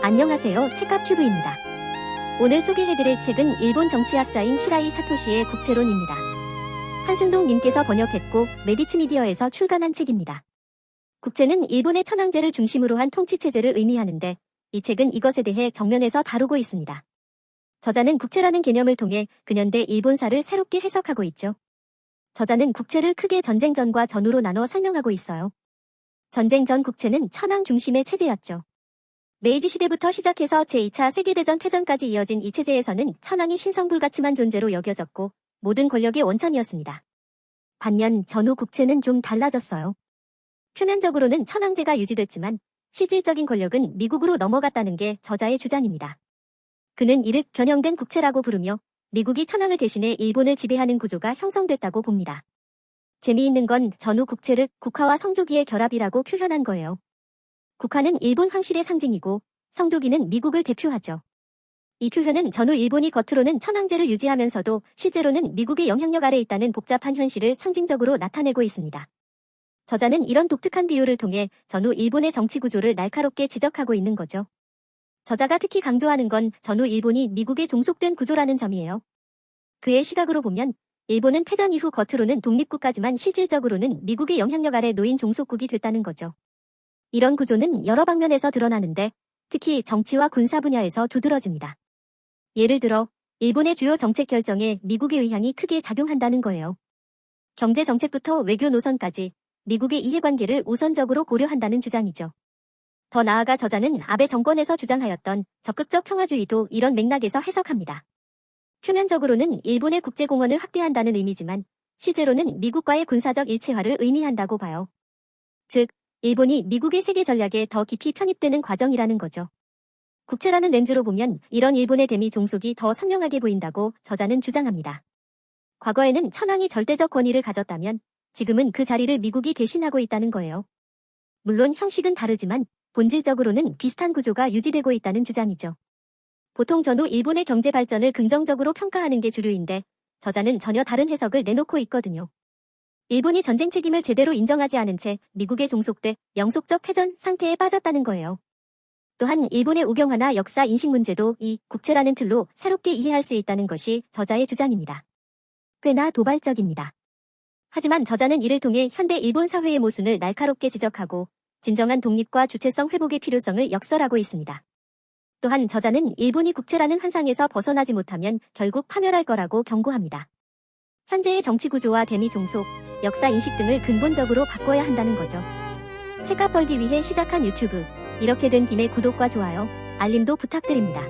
안녕하세요. 책갑튜브입니다. 오늘 소개해드릴 책은 일본 정치학자인 시라이 사토시의 국채론입니다. 한승동님께서 번역했고 메디츠미디어에서 출간한 책입니다. 국채는 일본의 천황제를 중심으로 한 통치체제를 의미하는데 이 책은 이것에 대해 정면에서 다루고 있습니다. 저자는 국채라는 개념을 통해 근현대 일본사를 새롭게 해석하고 있죠. 저자는 국채를 크게 전쟁 전과 전후로 나눠 설명하고 있어요. 전쟁 전 국채는 천황 중심의 체제였죠. 메이지 시대부터 시작해서 제2차 세계대전 패전까지 이어진 이 체제에서는 천황이 신성불가침한 존재로 여겨졌고 모든 권력의 원천이었습니다. 반면 전후 국채는 좀 달라졌어요. 표면적으로는 천황제가 유지됐지만 실질적인 권력은 미국으로 넘어갔다는 게 저자의 주장입니다. 그는 이를 변형된 국채라고 부르며 미국이 천황을 대신해 일본을 지배하는 구조가 형성됐다고 봅니다. 재미있는 건 전후 국채를 국화와 성조기의 결합이라고 표현한 거예요. 국화는 일본 황실의 상징이고 성조기는 미국을 대표하죠. 이 표현은 전후 일본이 겉으로는 천황제를 유지하면서도 실제로는 미국의 영향력 아래 있다는 복잡한 현실을 상징적으로 나타내고 있습니다. 저자는 이런 독특한 비유를 통해 전후 일본의 정치 구조를 날카롭게 지적하고 있는 거죠. 저자가 특히 강조하는 건 전후 일본이 미국에 종속된 구조라는 점이에요. 그의 시각으로 보면 일본은 패전 이후 겉으로는 독립국가지만 실질적으로는 미국의 영향력 아래 놓인 종속국이 됐다는 거죠. 이런 구조는 여러 방면에서 드러나는데 특히 정치와 군사 분야에서 두드러집니다. 예를 들어 일본의 주요 정책 결정에 미국의 의향이 크게 작용한다는 거예요. 경제 정책부터 외교 노선까지 미국의 이해관계를 우선적으로 고려한다는 주장이죠. 더 나아가 저자는 아베 정권에서 주장하였던 적극적 평화주의도 이런 맥락에서 해석합니다. 표면적으로는 일본의 국제공헌을 확대한다는 의미지만 실제로는 미국과의 군사적 일체화를 의미한다고 봐요. 즉, 일본이 미국의 세계 전략에 더 깊이 편입되는 과정이라는 거죠. 국채라는 렌즈로 보면 이런 일본의 대미 종속이 더 선명하게 보인다고 저자는 주장합니다. 과거에는 천황이 절대적 권위를 가졌다면 지금은 그 자리를 미국이 대신하고 있다는 거예요. 물론 형식은 다르지만 본질적으로는 비슷한 구조가 유지되고 있다는 주장이죠. 보통 전후 일본의 경제 발전을 긍정적으로 평가하는 게 주류인데 저자는 전혀 다른 해석을 내놓고 있거든요. 일본이 전쟁 책임을 제대로 인정하지 않은 채 미국에 종속돼 영속적 패전 상태에 빠졌다는 거예요. 또한 일본의 우경화나 역사 인식 문제도 이 국채라는 틀로 새롭게 이해할 수 있다는 것이 저자의 주장입니다. 꽤나 도발적입니다. 하지만 저자는 이를 통해 현대 일본 사회의 모순을 날카롭게 지적하고 진정한 독립과 주체성 회복의 필요성을 역설하고 있습니다. 또한 저자는 일본이 국채라는 환상에서 벗어나지 못하면 결국 파멸할 거라고 경고합니다. 현재의 정치 구조와 대미 종속, 역사 인식 등을 근본적으로 바꿔야 한다는 거죠. 책값 벌기 위해 시작한 유튜브, 이렇게 된 김에 구독과 좋아요, 알림도 부탁드립니다.